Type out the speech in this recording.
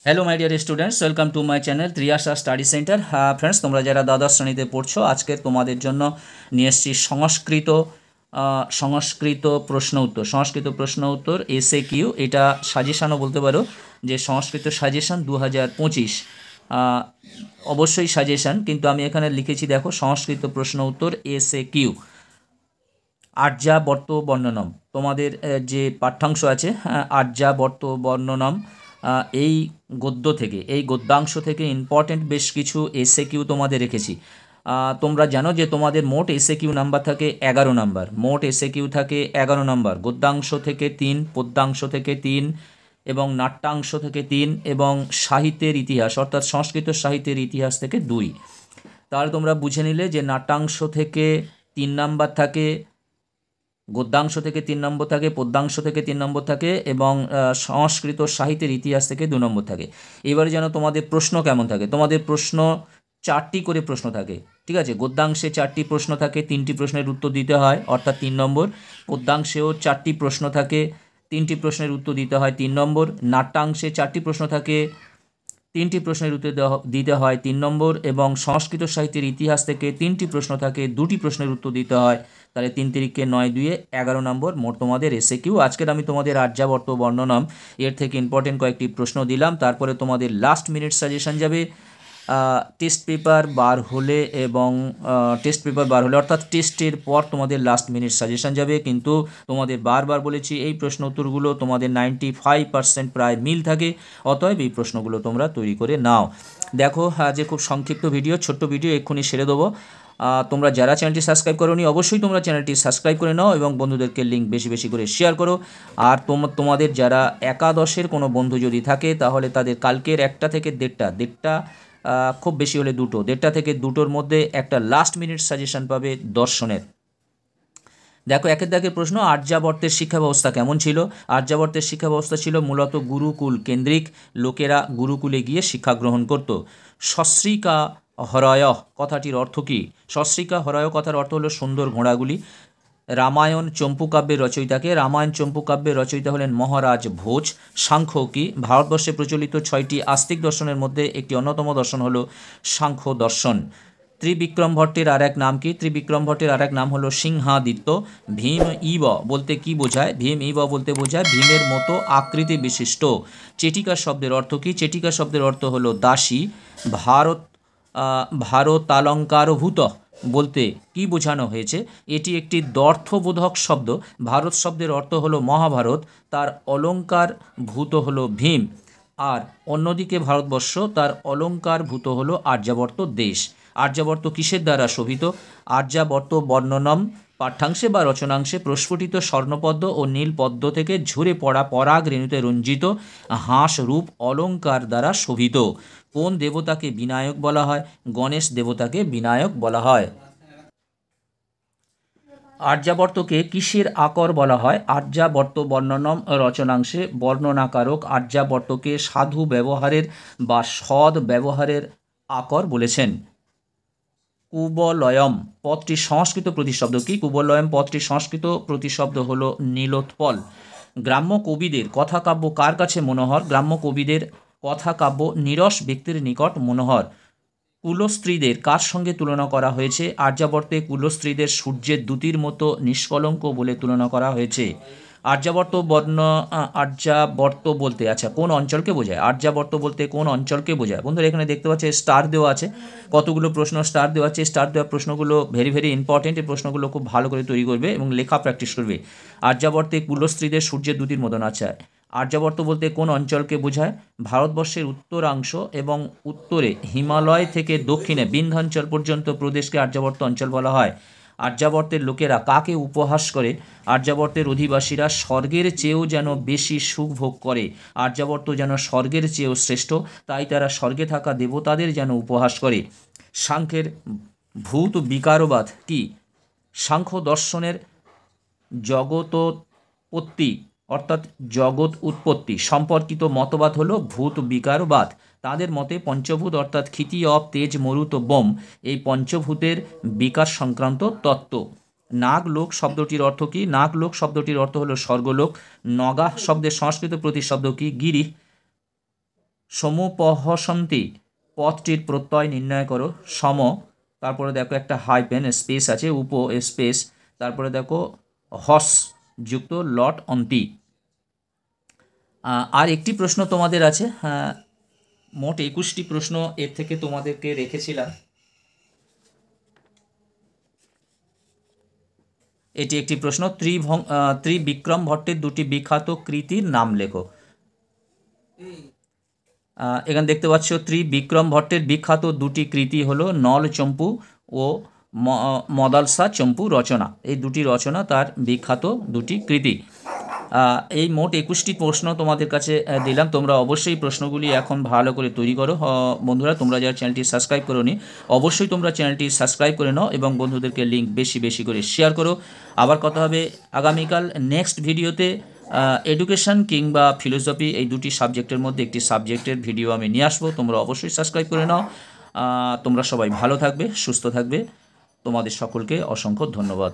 Hello my dear students, welcome to my channel Triyasha study centre. Friends, তোমরা যারা দ্বাদশ শ্রেণীতে পড়ছো, আজকে তোমাদের জন্য নিয়ে এসেছি সংস্কৃত প্রশ্ন উত্তর এসএ কিউ। এটা সাজেশানও বলতে পারো, যে সংস্কৃত সাজেশান 2025। অবশ্যই সাজেশান, কিন্তু আমি এখানে লিখেছি দেখো, সংস্কৃত প্রশ্ন উত্তর এসএ কিউ। আর্যাবর্ত বর্ণনম, তোমাদের যে পাঠ্যাংশ আছে, আর্যাবর্ত বর্ণনম, এই গদ্যাংশ থেকে ইম্পর্টেন্ট বেশ কিছু এসএ কিউ তোমাদের রেখেছি। তোমরা জানো যে তোমাদের মোট এসএ কিউ নাম্বার থাকে 11 নাম্বার। গদ্যাংশ থেকে 3, পদ্যাংশ থেকে 3 এবং নাট্যাংশ থেকে 3 এবং সাহিত্যের ইতিহাস অর্থাৎ সংস্কৃত সাহিত্যের ইতিহাস থেকে 2। তাহলে তোমরা বুঝে নিলে যে নাট্যাংশ থেকে 3 নাম্বার থাকে, গদ্যাংশ থেকে 3 নম্বর থাকে, পদ্যাংশ থেকে 3 নম্বর থাকে এবং সংস্কৃত সাহিত্যের ইতিহাস থেকে 2 নম্বর থাকে। এবারে যেন তোমাদের প্রশ্ন কেমন থাকে। তোমাদের প্রশ্ন 4টি করে প্রশ্ন থাকে, ঠিক আছে। গদ্যাংশে 4টি প্রশ্ন থাকে, 3টি প্রশ্নের উত্তর দিতে হয় অর্থাৎ 3 নম্বর। পদ্যাংশেও 4টি প্রশ্ন থাকে, 3টি প্রশ্নের উত্তর দিতে হয় 3 নম্বর। নাট্যাংশে 4টি প্রশ্ন থাকে, 3টি প্রশ্নের উত্তর দিতে হয় 3 নম্বর। এবং সংস্কৃত সাহিত্যের ইতিহাস থেকে 3টি প্রশ্ন থাকে, 2টি প্রশ্নের উত্তর দিতে হয়। তাহলে 3 তিরিকে 9, 2 11 নম্বর মোট তোমাদের এসএ কিউ। আজকের আমি তোমাদের আর্যাবর্ত বর্ণনম এর থেকে ইম্পর্টেন্ট কয়েকটি প্রশ্ন দিলাম। তারপরে তোমাদের লাস্ট মিনিট সাজেশন যাবে টেস্ট পেপার বার হলে অর্থাৎ টেস্টের পর তোমাদের লাস্ট মিনিট সাজেশন যাবে। কিন্তু তোমাদের বারবার বলেছি, এই প্রশ্ন উত্তরগুলো তোমাদের 95% প্রায় মিল থাকে, অতএব এই প্রশ্নগুলো তোমরা তৈরি করে নাও। দেখো, যে খুব সংক্ষিপ্ত ভিডিও, ছোট্ট ভিডিও, এক্ষুনি সেরে দেবো। তোমরা যারা চ্যানেলটি সাবস্ক্রাইব করোনি, অবশ্যই তোমরা চ্যানেলটি সাবস্ক্রাইব করে নাও এবং বন্ধুদেরকে লিঙ্ক বেশি বেশি করে শেয়ার করো। আর তোমাদের যারা একাদশের কোনো বন্ধু যদি থাকে, তাহলে তাদের কালকের 1টা থেকে 1:30, খুব বেশি হলে 2, 1:30 থেকে 2টোর মধ্যে একটা লাস্ট মিনিট সাজেশন পাবে দর্শনের। দেখো, একের দাগের প্রশ্ন, আর্যাবর্তের শিক্ষা ব্যবস্থা কেমন ছিল? আর্যাবর্তের শিক্ষা ব্যবস্থা ছিল মূলত গুরুকুল কেন্দ্রিক। লোকেরা গুরুকুলে গিয়ে শিক্ষা গ্রহণ করত। সশ্রিকা হরয় কথাটির অর্থ কী? সশ্রিকা হরয় কথার অর্থ হলো সুন্দর ঘোড়াগুলি। রামায়ণ চম্পুকাব্যের রচয়িতাকে? রামায়ণ চম্পুকাব্যের রচয়িতা হলেন মহারাজ ভোজ। সাংখ্য কি? ভারতবর্ষে প্রচলিত 6টি আস্তিক দর্শনের মধ্যে একটি অন্যতম দর্শন হলো সাংখ্য দর্শন। ত্রিবিক্রম ভট্টের আর এক নাম কি? ত্রিবিক্রম ভট্টের আর এক নাম হলো সিংহাদিত্য। ভীম ইব বলতে কি বোঝায়? ভীম ইব বলতে বোঝায় ভীমের মতো আকৃতি বিশিষ্ট। চেটিকা শব্দের অর্থ কি? চেটিকা শব্দের অর্থ হলো দাসী। ভারতালঙ্কারভূত বলতে কি বোঝানো হয়েছে? এটি একটি দ্ব্যর্থবোধক শব্দ। ভারত শব্দের অর্থ হলো মহাভারত, তার অলঙ্কারভূত হলো ভীম। আর অন্যদিকে ভারতবর্ষ, তার অলঙ্কারভূত হলো আর্যাবর্ত দেশ। আর্যাবর্ত কিসের দ্বারা শোভিত? আর্যাবর্ত বর্ণনম পাঠ্যাংশে বা রচনাংশে প্রস্ফুটিত স্বর্ণপদ্ম ও নীল পদ্ম থেকে ঝরে পড়া পরাগ রেণুতে রঞ্জিত হাঁস রূপ অলঙ্কার দ্বারা শোভিত। কোন দেবতাকে বিনায়ক বলা হয়? গণেশ দেবতাকে বিনায়ক বলা হয়। আর্যাবর্তকে কিসের আকর বলা হয়? আর্যাবর্ত বর্ণনম রচনাংশে বর্ণনাকারক আর্যাবর্তকে সাধু ব্যবহারের বা সৎ ব্যবহারের আকর বলেছেন। কুবলয়ম পদটির সংস্কৃত প্রতিশব্দ কি? কুবলয়ম পদটির সংস্কৃত প্রতিশব্দ হলো নীলোৎপল। গ্রাম্য কবিদের কথাকাব্য কার কাছে মনোহর? গ্রাম্য কবিদের কথাকাব্য নীরস ব্যক্তির নিকট মনোহর। কুলস্ত্রীদের কার সঙ্গে তুলনা করা হয়েছে? আর্যাবর্তে কুলস্ত্রীদের সূর্যের দ্যুতির মতো নিষ্কলঙ্ক বলে তুলনা করা হয়েছে। আর্যাবর্ত বলতে কোন অঞ্চলকে বোঝায়? আর্যাবর্ত বলতে কোন অঞ্চলকে বোঝায়? বন্ধুরা, এখানে দেখতে পাচ্ছে স্টার দেওয়া আছে, কতগুলো প্রশ্ন স্টার দেওয়া আছে। স্টার দেওয়া প্রশ্নগুলো ভেরি ভেরি ইম্পর্টেন্ট। এই প্রশ্নগুলো খুব ভালো করে তৈরি করবে এবং লেখা প্র্যাকটিস করবে। আর্যাবর্তে কুলস্ত্রীদের সূর্যের দ্যুতির মতন আছে। আর্যাবর্ত বলতে কোন অঞ্চলকে বোঝায়? ভারতবর্ষের উত্তরাংশ এবং উত্তরে হিমালয় থেকে দক্ষিণে বিন্ধ্যাঞ্চল পর্যন্ত প্রদেশকে আর্যাবর্ত অঞ্চল বলা হয়। আর্যাবর্তের লোকেরা কাকে উপহাস করে? আর্যাবর্তের অধিবাসীরা স্বর্গের চেয়েও যেন বেশি সুখ ভোগ করে। আর্যাবর্ত যেন স্বর্গের চেয়েও শ্রেষ্ঠ, তাই তারা স্বর্গে থাকা দেবতাদের যেন উপহাস করে। সাংখ্যের ভূত বিকারবাদ কি? সাংখ্য দর্শনের জগতোৎপত্তি অর্থাৎ জগৎ উৎপত্তি সম্পর্কিত মতবাদ হলো ভূত বিকারবাদ। তাদের মতে পঞ্চভূত অর্থাৎ ক্ষিতি অপ তেজ মরুত বোম এই পঞ্চভূতের বিকাশ সংক্রান্ত তত্ত্ব। নাগলোক শব্দটির অর্থ কি? নাগলোক শব্দটির অর্থ হলো স্বর্গলোক। নগাহ শব্দের সংস্কৃত প্রতিশব্দ কি? গিরি। সমুপহসন্তি পদটির প্রত্যয় নির্ণয় করো। সম, তারপরে দেখো একটা হাইপেন স্পেস আছে, উপ স্পেস, তারপরে দেখো হস যুক্ত লট অন্তি। আর একটি প্রশ্ন তোমাদের আছে, মোট 21টি প্রশ্ন এর থেকে তোমাদেরকে রেখেছিলাম। এটি একটি প্রশ্ন, ত্রিবিক্রম ভট্টের দুটি বিখ্যাত কৃতির নাম লেখো। এখানে দেখতে পাচ্ছ ত্রিবিক্রম ভট্টের বিখ্যাত দুটি কৃতি হলো নলচম্পু ও মদালসা চম্পু রচনা। এই দুটি রচনা তার বিখ্যাত দুটি কৃতি। এই মোট 21টি প্রশ্ন তোমাদের কাছে দিলাম। তোমরা অবশ্যই প্রশ্নগুলি এখন ভালো করে তৈরি করো। বন্ধুরা, তোমরা যারা চ্যানেলটি সাবস্ক্রাইব করোনি, অবশ্যই তোমরা চ্যানেলটি সাবস্ক্রাইব করে নাও এবং বন্ধুদেরকে লিঙ্ক বেশি বেশি করে শেয়ার করো। আবার কথা হবে আগামীকাল নেক্সট ভিডিওতে। এডুকেশন কিংবা ফিলোসফি এই দুটি সাবজেক্টের মধ্যে একটি সাবজেক্টের ভিডিও আমি নিয়ে আসবো। তোমরা অবশ্যই সাবস্ক্রাইব করে নাও। তোমরা সবাই ভালো থাকবে, সুস্থ থাকবে। তোমাদের সকলকে অসংখ্য ধন্যবাদ।